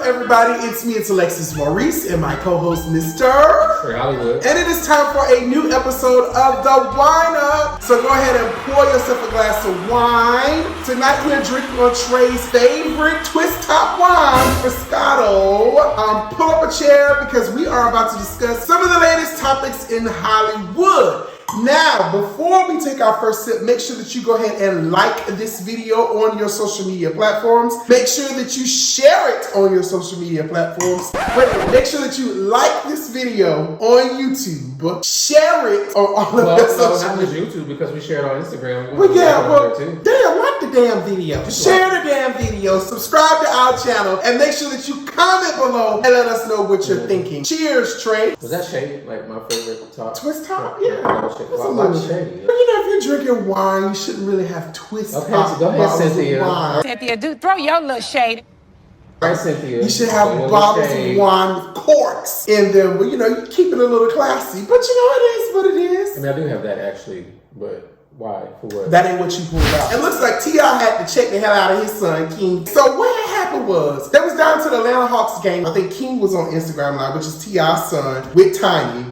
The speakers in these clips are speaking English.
everybody? It's me, it's AlexisMaurice, and my co-host, Mr. Trei Hollywood. And it is time for a new episode of The Wine Up. So go ahead and pour yourself a glass of wine. Tonight we're drinking on Trei's favorite twist top wine, Moscato. Pull up a chair because we are about to discuss some of the latest topics in Hollywood. Now, before we take our first sip, make sure that you go ahead and like this video on your social media platforms. Make sure that you share it on your social media platforms. Make sure that you like this video on YouTube. Share it on all of your social media. Not just YouTube, because we share it on Instagram. Damn, like the damn video. Share the damn video. Subscribe to our channel. And make sure that you comment below and let us know what you're thinking. Cheers, Trei. Was that shady? Like my favorite top? Twist top? Yeah. It's a little shady. But you know, if you're drinking wine, you shouldn't really have twist top. Okay, so go ahead, Cynthia. Cynthia, throw your little shade. Right, Cynthia. You should have bottles of wine with corks in them, but you know, you keep it a little classy. But you know, it is what it is. I mean, I do have that actually, but why? For what? That ain't what you pulled out. It looks like T.I. had to check the hell out of his son, King. So what had happened was, that was down to the Atlanta Hawks game. I think King was on Instagram Live, which is T.I.'s son, with Tiny.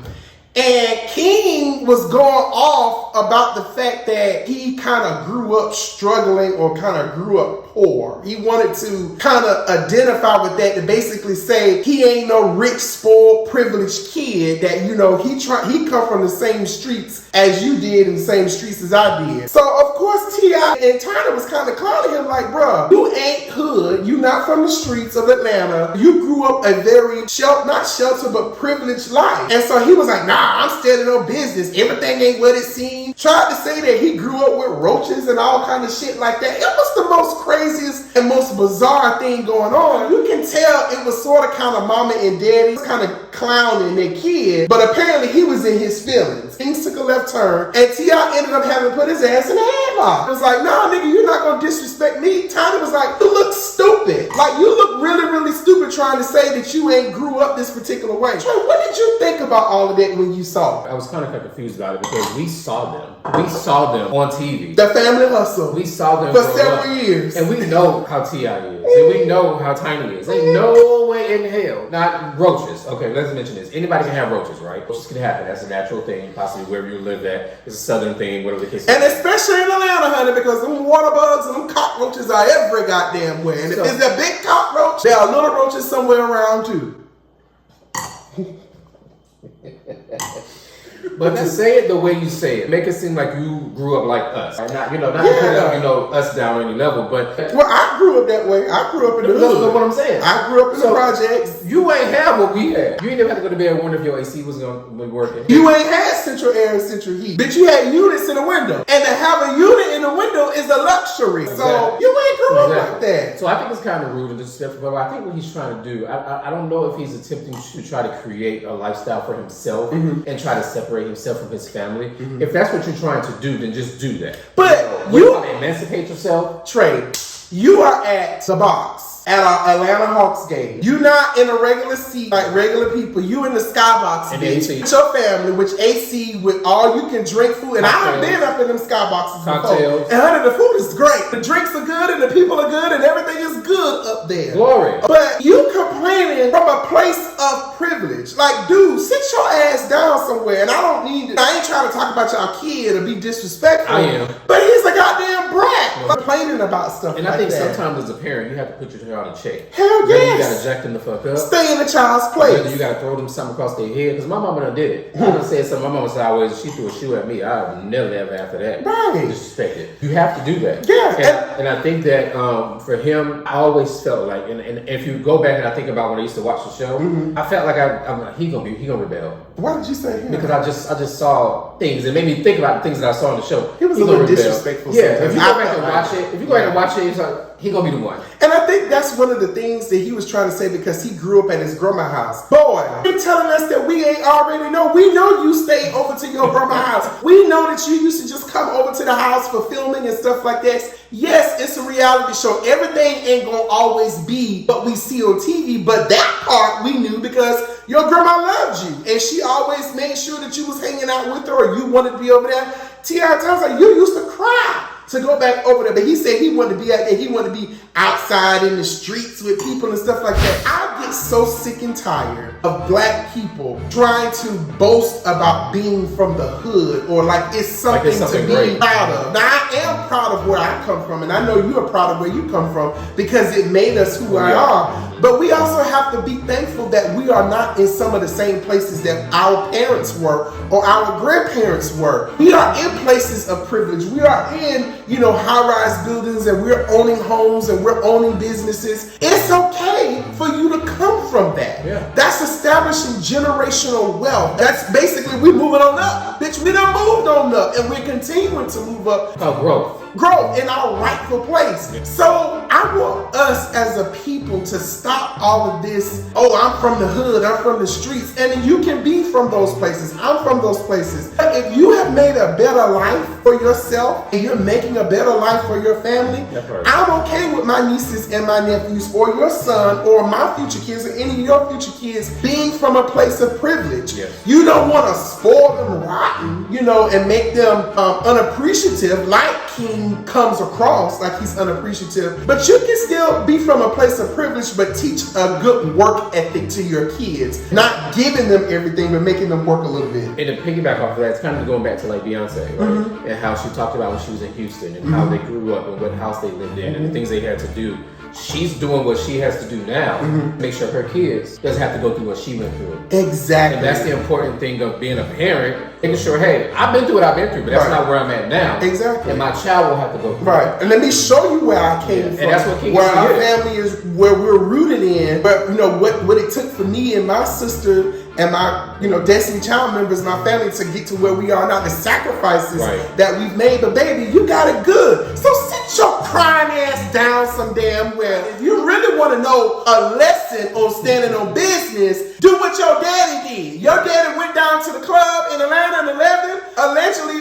And King was going off about the fact that he kind of grew up struggling or kind of grew up poor. He wanted to kind of identify with that, to basically say he ain't no rich, spoiled, privileged kid, that, you know, he come from the same streets as you did and the same streets as I did. So of course T.I. and Turner was kind of clowning him like, bruh, you ain't hood. You not from the streets of Atlanta. You grew up a very not sheltered, but privileged life. And so he was like, nah, I'm standing on business. Everything ain't what it seems. Tried to say that he grew up with roaches and all kind of shit like that. It was the most craziest and most bizarre thing going on. You can tell it was sort of kind of mama and daddy kind of clowning their kid, but apparently he was in his feelings. Things took a left turn, and T.I. ended up having to put his ass in a headlock. It was like, nah, nigga, you're not gonna disrespect me. Tiny was like, you look stupid. Like, you look really, really stupid trying to say that you ain't grew up this particular way. Trei, what did you think about all of that when you saw it? I was kind of confused about it because we saw them. We saw them on TV. The Family Hustle. We saw them for several years. And we know how T.I. is. And we know how Tiny is. Ain't no way in hell. Not roaches. Okay, let's mention this. Anybody can have roaches, right? Roaches can happen. That's a natural thing. Possibly wherever you live at. It's a southern thing, whatever the case is. And especially in Atlanta, honey, because them water bugs and them cockroaches are every goddamn way. And if it's a big cockroach, there are little roaches somewhere around too. But to say it the way you say it, make it seem like you grew up like us. Not to put us down on any level, but well, I grew up that way. I grew up in the hood. That's what I'm saying. I grew up in the projects. You ain't have what we had. You ain't never had to go to bed and wonder if your AC was gonna be working. You ain't had central air and central heat. But you had units in the window. And to have a unit in the window is a luxury. Exactly. So you ain't grew up like that. So I think it's kind of rude and disrespectful, but I think what he's trying to do, I don't know if he's attempting to try to create a lifestyle for himself and try to separate himself from his family. If that's what you're trying to do, then just do that. But you want to emancipate yourself. Trei, you are at the box at an Atlanta Hawks game. You not in a regular seat like regular people. You in the skybox with your family, which AC with all you can drink food. And I've been up in them skyboxes before. And honey, the food is great. The drinks are good and the people are good and everything is good up there. Glory. But you complaining from a place of privilege. Like, dude, sit your ass down somewhere. And I ain't trying to talk about y'all kid or be disrespectful. I am. But he's a goddamn brat complaining about stuff and like that. And I think sometimes as a parent, you have to put your child in check. Hell yes. You gotta jack them the fuck up. Stay in the child's place. Whether you gotta throw them something across their head. Because my mama done did it. I done said something. My mama sideways, she threw a shoe at me. I would never ever after that. Right. Disrespect it. You have to do that. Yeah. And I think that for him, I always felt like, and if you go back and I think about when I used to watch the show, I felt like I'm like, he gonna rebel. Why did you say him? Because I just saw things. It made me think about the things that I saw in the show. He was a little disrespectful. Yeah. If you go back and watch it, it's like, he gonna be the one. And I think that's one of the things that he was trying to say, because he grew up at his grandma's house. Boy, you're telling us that we ain't already know. We know you stayed over to your grandma's house. We know that you used to just come over to the house for filming and stuff like that. Yes, it's a reality show. Everything ain't gonna always be what we see on TV, but that part we knew because your grandma loved you and she always made sure that you was hanging out with her or you wanted to be over there. T.I. times like you used to cry to go back over there, but he said he wanted to be out there. He wanted to be outside in the streets with people and stuff like that. I I'm so sick and tired of black people trying to boast about being from the hood or like it's something, to be great. proud of. Now, I am proud of where I come from, and I know you are proud of where you come from because it made us who we are. But we also have to be thankful that we are not in some of the same places that our parents were or our grandparents were. We are in places of privilege. We are in, high-rise buildings, and we're owning homes and we're owning businesses. It's okay for you to come from that. Yeah. That's establishing generational wealth. That's basically we moving on up. Bitch, we done moved on up, and we're continuing to move up. Growth in our rightful place. So I want us as a people to stop all of this. Oh, I'm from the hood, I'm from the streets. And you can be from those places. I'm from those places. But if you have made a better life for yourself and you're making a better life for your family, I'm okay with my nieces and my nephews or your son or my future kids or any of your future kids being from a place of privilege. Yes. You don't want to spoil them rotten, and make them unappreciative like King comes across like he's unappreciative, but you can still be from a place of privilege but teach a good work ethic to your kids, not giving them everything but making them work a little bit. And to piggyback off of that, it's kind of going back to like Beyonce, right? And how she talked about when she was in Houston and how they grew up and what house they lived in and the things they had to do. She's doing what she has to do now to make sure her kids doesn't have to go through what she went through. Exactly. And that's the important thing of being a parent, making sure, hey, I've been through what I've been through, but that's not where I'm at now. Exactly. And my child will have to go through it. And let me show you where I came from. And that's what King where our family is, where we're rooted in. But what it took for me and my sister and my Destiny Child members, my family to get to where we are now, the sacrifices that we've made. But baby, you got it good. So sit your crying ass down some damn well. If you really want to know a lesson on standing on business, do what your daddy did. Your daddy went down to the club in Atlanta in 11.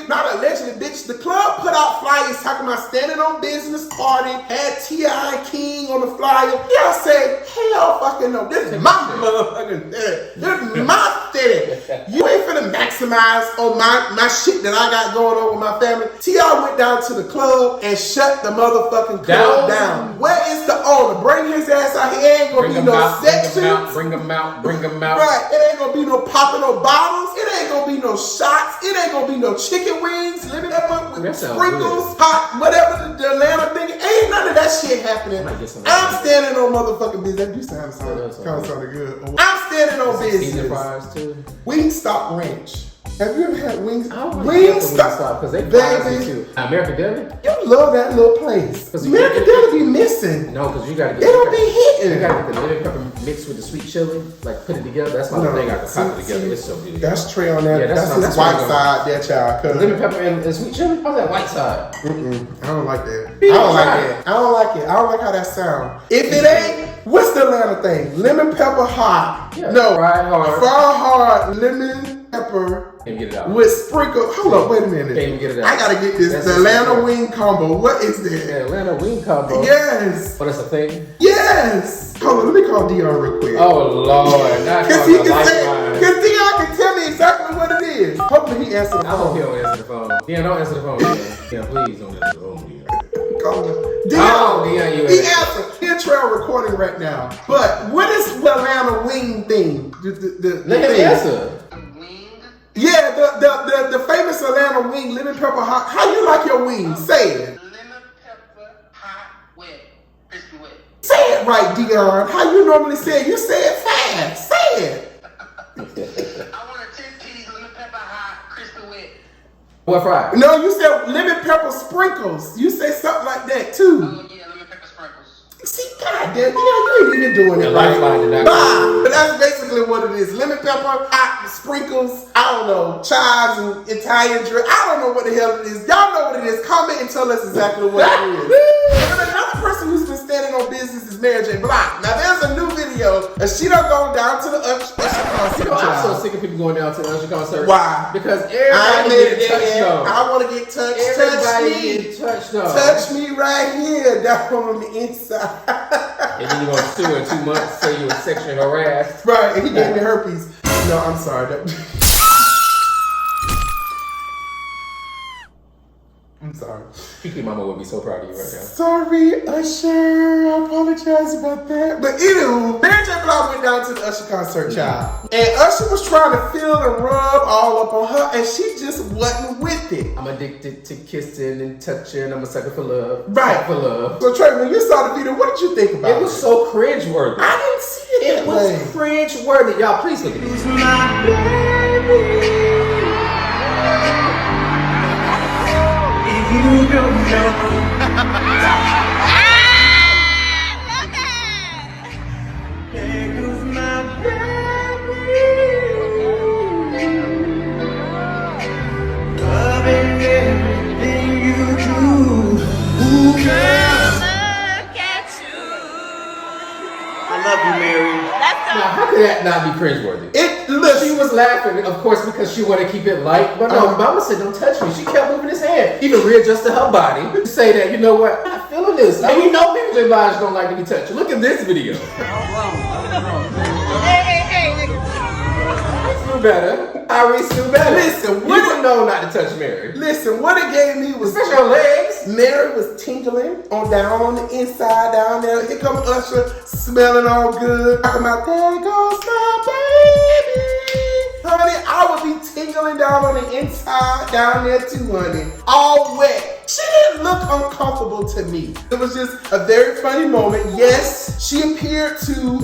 Not allegedly, bitch. The club put out flyers talking about standing on business party, had T.I. King on the flyer. Y'all say, hell fucking no. This is my motherfucking city. This is my city. You ain't finna maximize on my shit that I got going on with my family. T.I. went down to the club and shut the motherfucking club down. Where is the owner? Bring his ass out here. Ain't gonna be no sections. Bring him out. Right. It ain't gonna be no popping no bottles. It ain't gonna be no shots. It ain't gonna be no chicken wings. Lemon pepper with sprinkles, hot, whatever the Atlanta thing. Ain't none of that shit happening. I'm standing on motherfucking business. That do sound kind of good. I'm standing on business. Fries too. Wingstop Ranch. Have you ever had Wingstop? Wingstop, because they baby. Too. American Deli? You love that little place. American Deli be missing. No, because you gotta get it. Don't be hitting. You gotta get the lemon pepper mixed with the sweet chili, like put it together. That's my thing. I can pop it together. It's so good. That's Trey on that. Yeah, that's his white side, that child. Lemon pepper and sweet chili? How's that white side? I don't like that. I don't like it. I don't like how that sounds. If it ain't, what's the Atlanta thing? Lemon pepper hot. Yeah, no. Fried hard. Fried hard lemon pepper. Can't get it out. With sprinkle. Hold up, wait a minute. Can't even get it out. I gotta get this. That's the Atlanta wing combo. What is that? The Atlanta wing combo. Yes. Oh, that's a thing? Yes. Hold on, let me call Dion real quick. Oh Lord. Because Dion can tell me exactly what it is. Hopefully he answers the phone. I hope he don't answer the phone. Dion, don't answer the phone. Dion, please don't answer the phone, Dion. Call him. Dion, you he answered. He trail recording right now. But what is the Atlanta wing thing? Let him answer. Yeah, the famous Atlanta wing, lemon pepper hot. How you like your wings? Say it. Lemon pepper hot, wet, crispy wet. Say it right, Dion. How you normally say it? You say it fast. Say it. I want a 10 piece lemon pepper hot, crispy wet. What fries? No, you said lemon pepper sprinkles. You say something like that too. Oh yeah, lemon pepper sprinkles. See, goddamn, you ain't even doing it right. Bye. But that's basically what it is. Lemon pepper, hot sprinkles, I don't know, chives and Italian drink. I don't know what the hell it is. Y'all know what it is. Comment and tell us exactly what it is. And another person who's been standing on business is Mary J. Blige. Now there's a new video and she done gone down to the Usher concert. I'm so sick of people going down to the Usher concert. Why? Because everybody get touched though. I want to get touched. Everybody get touched though. Touch me right here, down on the inside. And then you're gonna sue in 2 months, say you were sexually harassed. Right, and he gave me herpes. No, I'm sorry. I'm sorry. Kiki Mama would be so proud of you right now. Sorry, Usher. I apologize about that. But anywho, Mary J. Blige went down to the Usher concert, child. And Usher was trying to feel and rub all up on her, and she just wasn't with it. I'm addicted to kissing and touching. I'm a sucker for love. Right. For love. So Trey, when you saw the video, what did you think about it? It was so cringe-worthy. I didn't see it It was cringe-worthy. Y'all, please look at this. You don't know. There goes my loving everything you do. Ooh, girl. I love you, Mary. Now, how could that not be cringeworthy? She was laughing, of course, because she wanted to keep it light. But no, Mama said, don't touch me. She kept moving his hand. Even readjusted her body to say that, you know what, I'm not feeling this. And you know Mary J. Blige don't like to be touched. Look at this video. I feel better. I feel better. Listen, you would know not to touch Mary. Listen, what it gave me was especially her legs. Mary was tingling down on the inside, down there. Here comes Usher, smelling all good. Talking about, there goes my baby. Honey, I would be tingling down on the inside, down there too, honey. All wet. She didn't look uncomfortable to me. It was just a very funny moment. Yes, she appeared to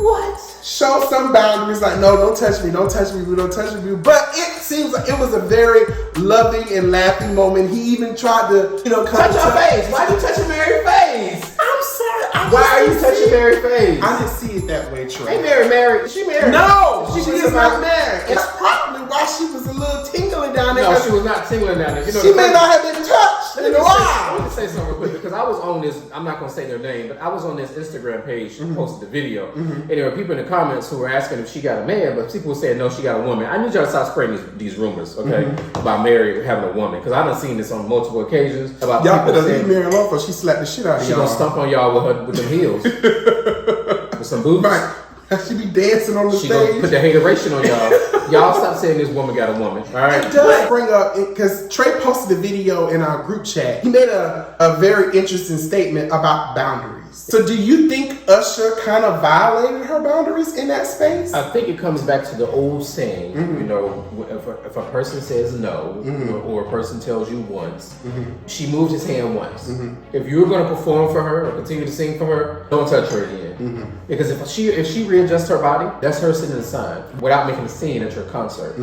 show some boundaries, like, no, don't touch me, don't touch me, don't touch me. But it seems like it was a very loving and laughing moment. He even tried to, touch her face. Why are you touching Mary's face? I'm sorry. Why are you touching Mary's face? I didn't see it that way, Trey. Ain't Mary married? Is she married? No, she was is not married. It's probably why she was a little tingling down there. No, she was not tingling down there. You know, she may not have been touched in a while. Let me say something real quick, because I was on this, I'm not going to say their name, but I was on this Instagram page, she posted the video, and there were people in the comments who were asking if she got a man, but people were saying no, she got a woman. I need y'all to stop spreading these rumors, okay, about Mary having a woman, because I done seen this on multiple occasions about y'all people better saying leave Mary alone, for she slapped the shit out of she y'all. gonna stomp on y'all with them heels, with some boots. Right. She be dancing on the she stage. Gonna put the hateration on y'all. Y'all stop saying this woman got a woman. All right. It does bring up, because Trey posted a video in our group chat. He made a very interesting statement about boundaries. So do you think Usher kind of violated her boundaries in that space? I think it comes back to the old saying, you know, if a person says no, or a person tells you once, she moved his hand once. If you're going to perform for her or continue to sing for her, don't touch her again. Because if she readjusts her body, that's her sending a sign without making a scene at your concert.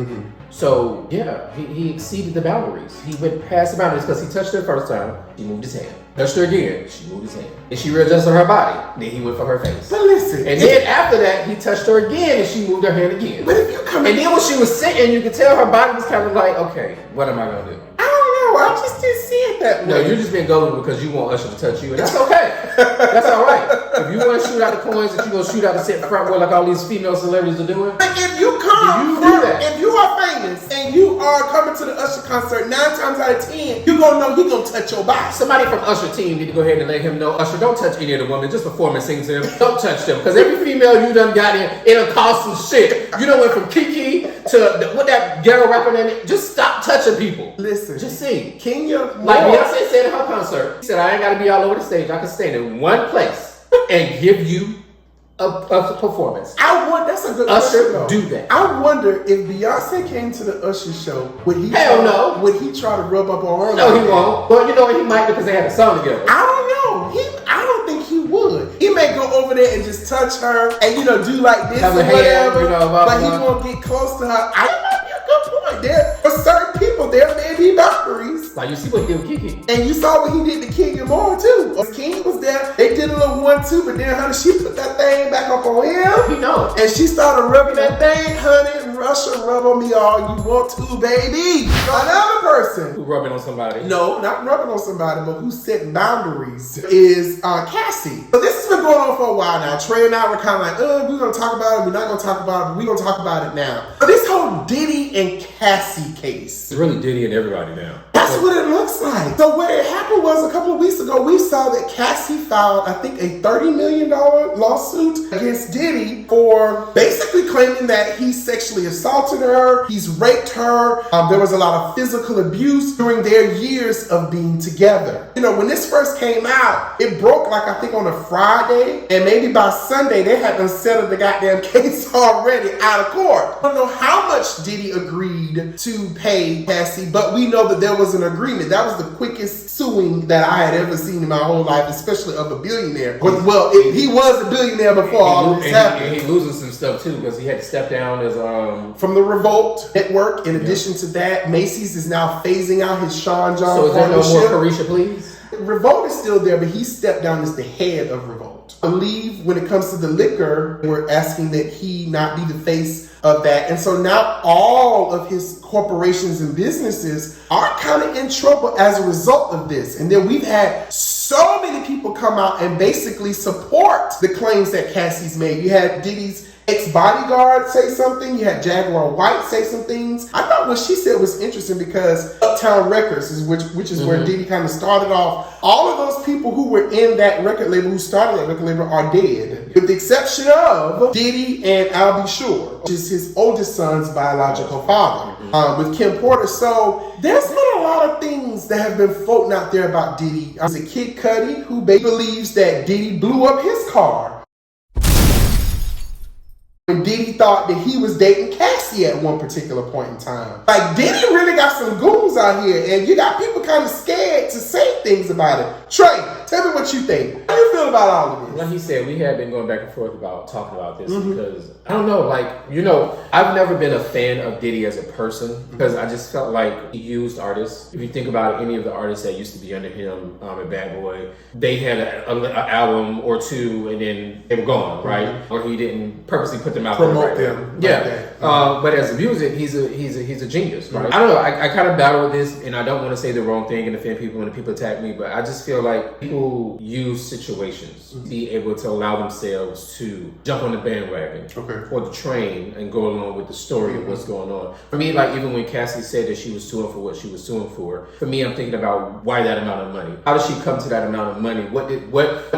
So yeah, he exceeded the boundaries. He went past the boundaries because he touched her the first time. She moved his hand. Touched her again. She moved his hand. And she readjusted her body. Then he went for her face. But listen. And then after that, he touched her again and she moved her hand again. But if you come and then when she was sitting, you could tell her body was kind of like, okay, what am I gonna do? I don't know. I just didn't see it that way. No, you're just being gullible because you want Usher to touch you, and that's okay. That's all right. If you want to shoot out the coins that you gonna shoot out the sit front where like all these female celebrities are doing. Like if you if you are famous and you are coming to the Usher concert, 9 times out of 10, you gonna know he gonna touch your body. Somebody from Usher team need to go ahead and let him know, Usher, don't touch any of the women. Just perform and sing to them. Don't touch them. Because every female you done got in, it'll cost some shit. You done went from Kiki to what that ghetto rapper name. Just stop touching people. Listen. Just sing. Kenya. Like Beyonce said at her concert, she said, I ain't gotta be all over the stage. I can stand in one place and give you a performance. That's a good Usher question, do that. I wonder if Beyonce came to the Usher show, would he no. try to rub up on her? No, he won't. Well, you know what? He might because they had a song together. I don't know. I don't think he would. He may go over there and just touch her and do like this Have or a hand, whatever. But he blah. won't get close to her. That might be a good point. There, for certain people, there may be boundaries. Like you see what he did with Kiki. And you saw what he did to Kenya Moore too. King was there. They did a little 1-2, but then honey, she put that thing back up on him. He knows. And she started rubbing that thing, honey. Russia, rub on me all you want to, baby. Another person who rubbing on somebody. No, not rubbing on somebody, but who set boundaries is Cassie. So this has been going on for a while now. Trey and I were kind of like, we're going to talk about it. We're not going to talk about it, but we're going to talk about it now. So this whole Diddy and Cassie case. It's really Diddy and everybody now. That's what it looks like. So what had happened was a couple of weeks ago, we saw that Cassie filed, I think, a $30 million lawsuit against Diddy for basically claiming that he sexually assaulted her, he's raped her, there was a lot of physical abuse during their years of being together. You know, when this first came out, it broke like I think on a Friday, and maybe by Sunday they had them settled the goddamn case already out of court. I don't know how much Diddy agreed to pay Cassie, but we know that there was an agreement. That was the quickest suing that I had ever seen in my whole life, especially of a billionaire. Well, he was a billionaire before all of this happened. He losing some stuff too because he had to step down as from the Revolt Network. In addition to that, Macy's is now phasing out his Sean John. So is there no more Carisha, please? Revolt is still there, but he stepped down as the head of Revolt. I believe when it comes to the liquor, we're asking that he not be the face of that. And so now all of his corporations and businesses are kind of in trouble as a result of this. And then we've had so many people come out and basically support the claims that Cassie's made. You had Diddy's ex-bodyguard say something. You had Jaguar White say some things. I thought what she said was interesting because Uptown Records, which is where Diddy kind of started off. All of those people who were in that record label, who started that record label, are dead. With the exception of Diddy and Al B. Sure, which is his oldest son's biological father, with Kim Porter. So there's been a lot of things that have been floating out there about Diddy. There's a Kid Cudi who believes that Diddy blew up his car when Diddy thought that he was dating Cassie at one particular point in time. Like, Diddy really got some goons out here, and you got people kind of scared to say things about it. Trey, tell me what you think. How do you feel about all of this? Like he said, we have been going back and forth about talking about this because, I don't know, like, you know, I've never been a fan of Diddy as a person because I just felt like he used artists. If you think about any of the artists that used to be under him at Bad Boy, they had an album or two and then they were gone, right? Or he didn't purposely put them out Promote there. them. Yeah. But as a music, he's a genius, right? I don't know. I kind of battle with this, and I don't want to say the wrong thing and offend people when people attack me, but I just feel like people use situations to be able to allow themselves to jump on the bandwagon or the train and go along with the story of what's going on. For me, like even when Cassie said that she was suing for what she was suing for me, I'm thinking about why that amount of money? How did she come to that amount of money? What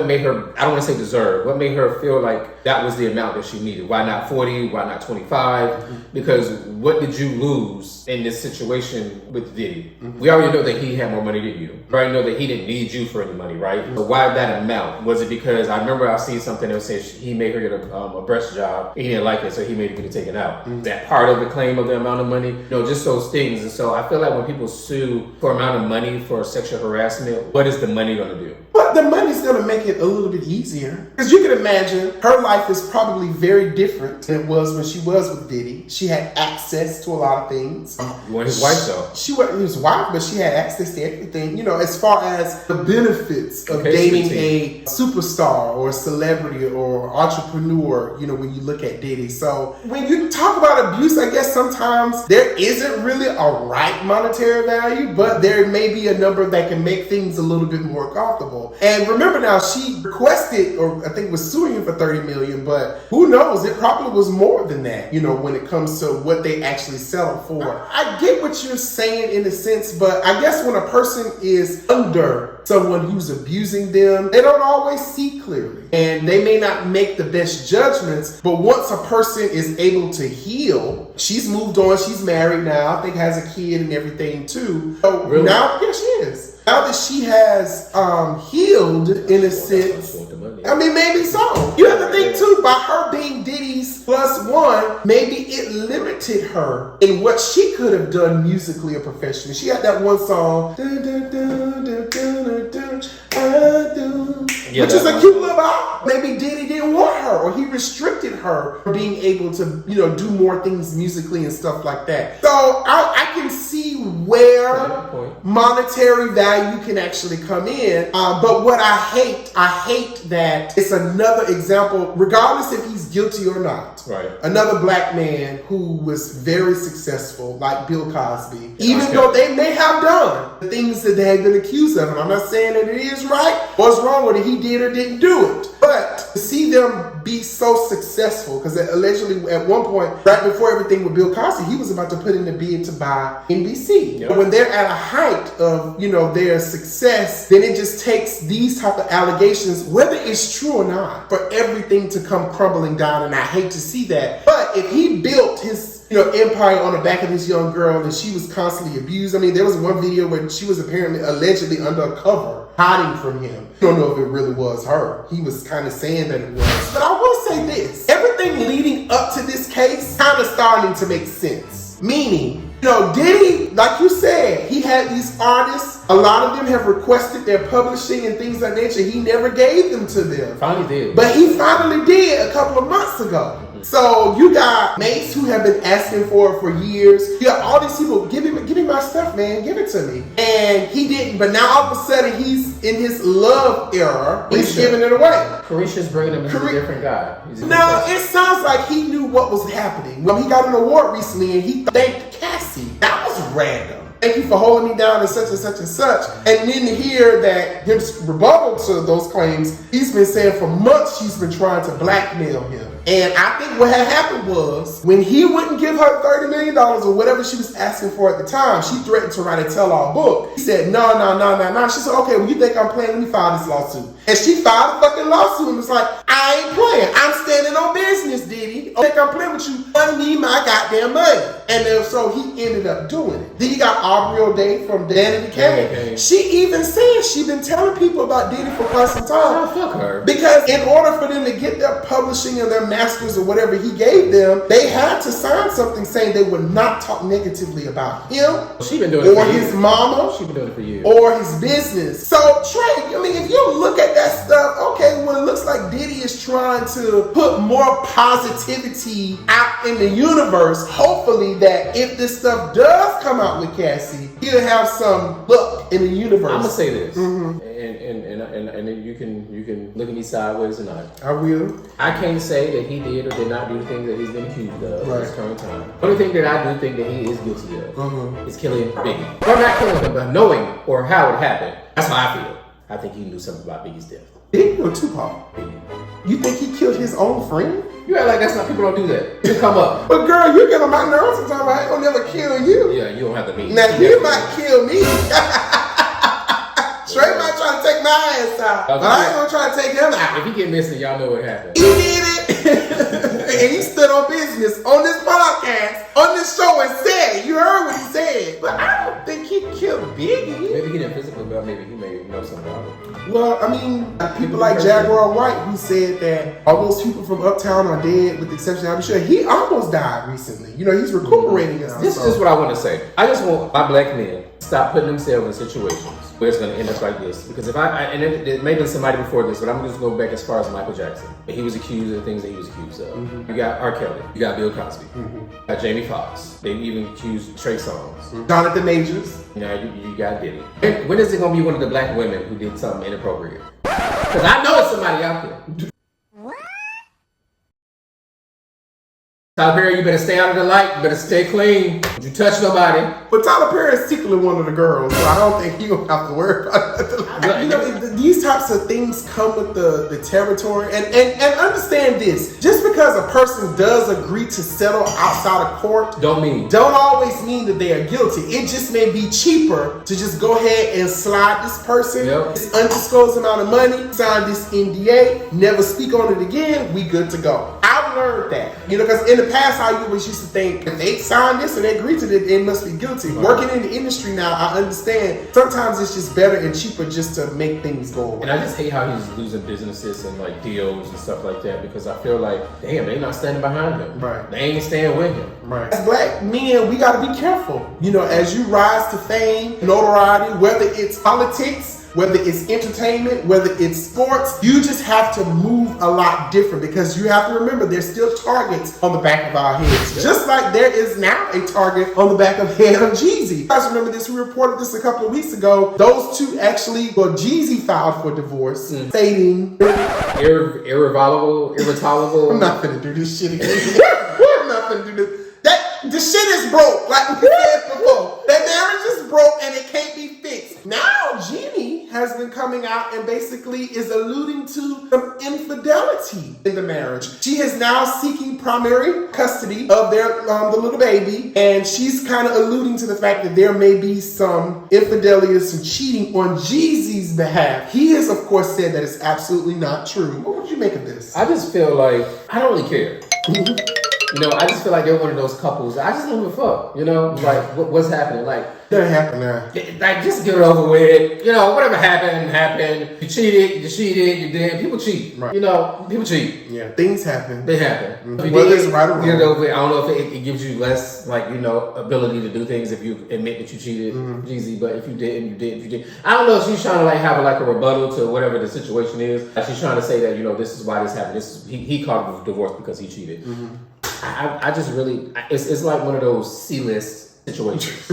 made her, I don't want to say deserve, what made her feel like that was the amount that she needed? Why not 40? Why not 25? Because what did you lose in this situation with Diddy? We already know that he had more money than you. We already know that he didn't need you for any money, right? So why that amount? Was it because I remember I seen something that said he made her get a breast job. He didn't like it, so he made her get it taken out. That part of the claim of the amount of money? You know, just those things. And so I feel like when people sue for amount of money for sexual harassment, what is the money going to do? But the money's going to make it a little bit easier. Because you can imagine her life is probably very different than it was when she was with Diddy. She had access to a lot of things. You weren't his wife, though. She wasn't his wife, but she had access to everything. You know, as far as the benefits of dating a superstar or a celebrity or entrepreneur, you know, when you look at Diddy. So when you talk about abuse, I guess sometimes there isn't really a right monetary value, but there may be a number that can make things a little bit more comfortable. And remember now, she requested, or I think was suing him for $30 million, but who knows? It probably was more than that, you know, when it comes to what they actually settled for. I get what you're saying in a sense, but I guess when a person is under someone who's abusing them, they don't always see clearly. And they may not make the best judgments, but once a person is able to heal, she's moved on, she's married now, I think has a kid and everything too. So really? Now, yeah, she is. Now that she has healed, in a sense, I mean, maybe so. You have to think too, by her being Diddy's +1, maybe it limited her in what she could have done musically or professionally. She had that one song, which is a cute little bop. Maybe Diddy didn't want her, or he restricted her from being able to, you know, do more things musically and stuff like that. So I can see where monetary value can actually come in. But what I hate that it's another example, regardless if he's guilty or not. Right. Another black man who was very successful, like Bill Cosby, even though they may have done the things that they had been accused of. And I'm not saying that it is right or it's wrong, or that he did or didn't do it. But to see them be so successful because allegedly at one point, right before everything with Bill Cosby, he was about to put in the bid to buy NBC. Yep. When they're at a height of, their success, then it just takes these type of allegations, whether it's true or not, for everything to come crumbling down, and I hate to see that. But if he built his empire on the back of this young girl and she was constantly abused. I mean, there was one video where she was allegedly undercover, hiding from him. You don't know if it really was her. He was kind of saying that it was. But I will say this, everything leading up to this case kind of starting to make sense. Meaning, Diddy, like you said, he had these artists. A lot of them have requested their publishing and things like that. He never gave them to them. Finally did. But he finally did a couple of months ago. So you got mates who have been asking for it for years. You got all these people, give me my stuff, man, give it to me. And he didn't, but now all of a sudden he's in his love era. He's giving it away. Carisha's bringing him. He's a different guy. No, it sounds like he knew what was happening. When he got an award recently and he thanked Cassie. That was random. Thank you for holding me down and such and such and such. And then to hear that his rebuttal to those claims, he's been saying for months she's been trying to blackmail him. And I think what had happened was when he wouldn't give her $30 million or whatever she was asking for at the time, she threatened to write a tell-all book. He said, no. She said, okay, well, you think I'm playing? Let me file this lawsuit. And she filed a fucking lawsuit and was like, I ain't playing. I'm standing on business, Diddy. I think I'm playing with you. I need my goddamn money. And then, so he ended up doing it. Then you got Aubrey O'Day from Danny Kane. She even said she'd been telling people about Diddy for quite some time. Oh, fuck her. Because in order for them to get their publishing and their masters or whatever he gave them, they had to sign something saying they would not talk negatively about him. She been doing it for years. Or his mama. She been doing it for years. Or his business. So Trey, I mean, if you look at that stuff, okay, well, it looks like Diddy is trying to put more positivity out in the universe. Hopefully that if this stuff does come out with Cassie, he'll have some luck in the universe. I'm gonna say this, and then you can look at me sideways tonight. I will. I can't say that he did or did not do the things that he's been accused of at this current time. The only thing that I do think that he is guilty of is killing Biggie. Or not killing him, but knowing or how it happened. That's how I feel. I think he knew something about Biggie's death. Biggie or Tupac? Biggie. You think he killed his own friend? You act like that's not, people don't do that. You come up. But girl, you get on my nerves sometimes. I ain't gonna never kill you. Yeah, you don't have to mean. Now he might kill me. Trey might try to take my ass out. But I ain't gonna try to take him out. If he get missing, y'all know what happened. He did it. And he stood on business on this podcast, on this show, and said it. You heard what he said. But I don't think he killed Biggie. Maybe he didn't physically, but maybe he may know something about it. Well, I mean, people like Jaguar White who said that all those people from Uptown are dead, with the exception of, I'm sure he almost died recently. He's recuperating now. This is just what I want to say. I just want my black men to stop putting themselves in situations where it's going to end up like this. Because if and it may have been somebody before this, but I'm just going back as far as Michael Jackson. He was accused of things that he was accused of. You got R. Kelly. You got Bill Cosby. You got Jamie Foxx. They even accused Trey Songz. Jonathan Majors. You got Diddy. When is it going to be one of the black women who did something inappropriate? Because I know it's somebody out there. Tyler Perry, you better stay out of the light. You better stay clean. Don't you touch nobody. But Tyler Perry is tickling one of the girls, so I don't think he don't have to worry about it. These types of things come with the territory. And understand this. Just because a person does agree to settle outside of court don't always mean that they are guilty. It just may be cheaper to just go ahead and slide this person this undisclosed amount of money, sign this NDA, never speak on it again, we good to go. I've learned that. Because in the past, I always used to think if they signed this and they agreed to it, they must be guilty. Working in the industry now, I understand sometimes it's just better and cheaper just to make things go away. And I just hate how he's losing businesses and like deals and stuff like that, because I feel like, damn, they not standing behind him. Right. They ain't standing with him. Right. As black men, we gotta be careful. As you rise to fame, notoriety, whether it's politics, whether it's entertainment, whether it's sports, you just have to move a lot different, because you have to remember there's still targets on the back of our heads. Just like there is now a target on the back of head of Jeezy. You guys remember this? We reported this a couple of weeks ago. Those two actually, Jeezy filed for divorce, stating irrevocable. I'm not gonna do this shit again. I'm not gonna do this. The shit is broke, like we said before. That marriage is broke and it can't be fixed. Now Jeannie has been coming out and basically is alluding to some infidelity in the marriage. She is now seeking primary custody of their the little baby, and she's kind of alluding to the fact that there may be some infidelity or some cheating on Jeezy's behalf. He has, of course, said that it's absolutely not true. What would you make of this? I just feel like I don't really care. You know, I just feel like they're one of those couples. I just don't give a fuck. You know, like what's happening? Like that happened now. Like just get it over with. You know, whatever happened, happened. You cheated, you did. People cheat. Right. You know, people cheat. Yeah, things happen. They happen. Mm-hmm. Whether it's right or wrong. Get it over with. I don't know if it gives you less, like, you know, ability to do things if you admit that you cheated, Jeezy. But if you didn't, you did. I don't know if she's trying to like have like a rebuttal to whatever the situation is. She's trying to say that, you know, this is why this happened. He called the divorce because he cheated. Mm-hmm. I just really, it's like one of those C-list situations.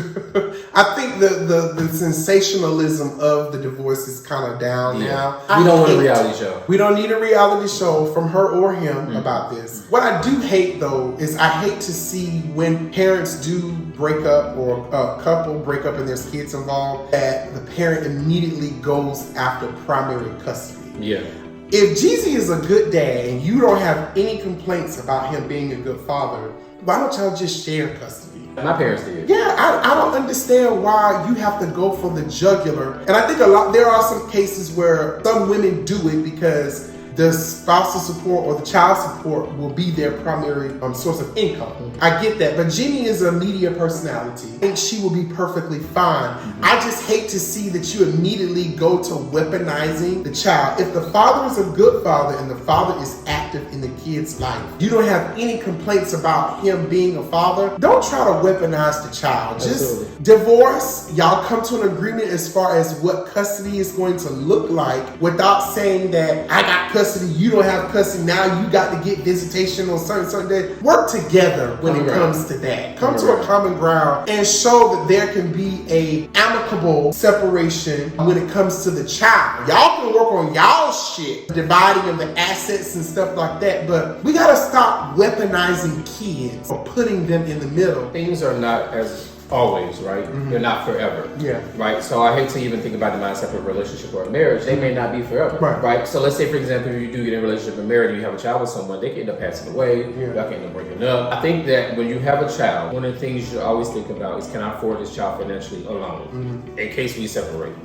I think the sensationalism of the now. Is kind of down now. We don't want a reality show. We don't need a reality show from her or him about this. What I do hate though is I hate to see when parents do break up or a couple break up and there's kids involved that the parent immediately goes after primary custody. Yeah. If Jeezy is a good dad and you don't have any complaints about him being a good father, why don't y'all just share custody? My parents did. Yeah, I don't understand why you have to go for the jugular. And I think there are some cases where some women do it because the spousal support or the child support will be their primary source of income. I get that, but Jeannie is a media personality. I think she will be perfectly fine. I just hate to see that you immediately go to weaponizing the child. If the father is a good father and the father is active in the kid's life, you don't have any complaints about him being a father, don't try to weaponize the child. Just divorce. Y'all come to an agreement as far as what custody is going to look like without saying that I got custody, you don't have custody, now you got to get visitation on certain days. Work together when it comes to that. Come to a common ground and show that there can be a amicable separation when it comes to the child. Y'all can work on y'all shit, dividing of the assets and stuff like that, but we gotta stop weaponizing kids or putting them in the middle. Things are not as always, right? They're not forever. Yeah. Right? So I hate to even think about the mindset of a relationship or a marriage. They may not be forever. Right? So let's say, for example, if you do get in a relationship and married and you have a child with someone, they can end up passing away. Y'all can end up breaking up. I think that when you have a child, one of the things you should always think about is, can I afford this child financially alone in case we separate?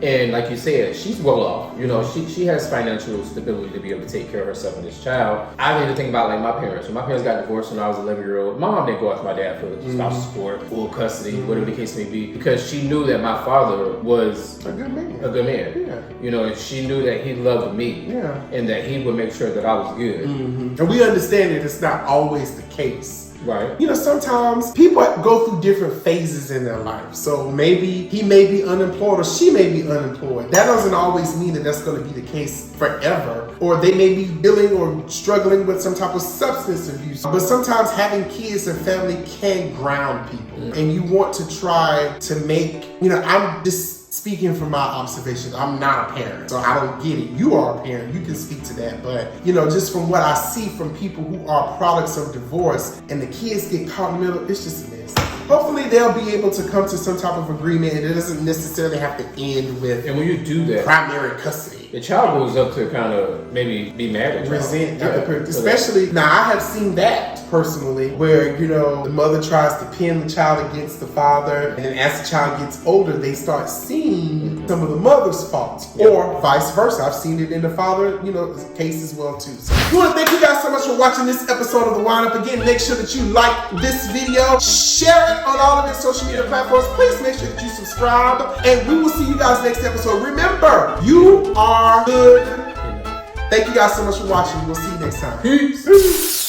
And like you said, she's well off. You know, she has financial stability to be able to take care of herself and this child. I need to think about like my parents. When my parents got divorced when I was 11-year-old, my mom didn't go after my dad for spousal support, full custody, whatever the case may be, because she knew that my father was a good man. Yeah. You know, and she knew that he loved me. Yeah. And that he would make sure that I was good. And we understand that it's not always the case. Right. You know, sometimes people go through different phases in their life. So maybe he may be unemployed or she may be unemployed. That doesn't always mean that that's going to be the case forever. Or they may be dealing or struggling with some type of substance abuse. But sometimes having kids and family can ground people. And you want to try to make, you know, I'm just speaking from my observations. I'm not a parent, so I don't get it. You are a parent, you can speak to that. But, you know, just from what I see from people who are products of divorce and the kids get caught in the middle, it's just a mess. Hopefully they'll be able to come to some type of agreement and it doesn't necessarily have to end with and when you do that, primary custody. The child goes up to kind of maybe be mad at you. Resent, especially, now I have seen that personally, where, you know, the mother tries to pin the child against the father, and then as the child gets older, they start seeing some of the mother's faults, or vice versa. I've seen it in the father, you know, case as well too. So I want to thank you guys so much for watching this episode of The Wind Up. Again, make sure that you like this video, share it on all of your social media platforms. Please make sure that you subscribe, and we will see you guys next episode. Remember, you are good. Thank you guys so much for watching. We'll see you next time. Peace.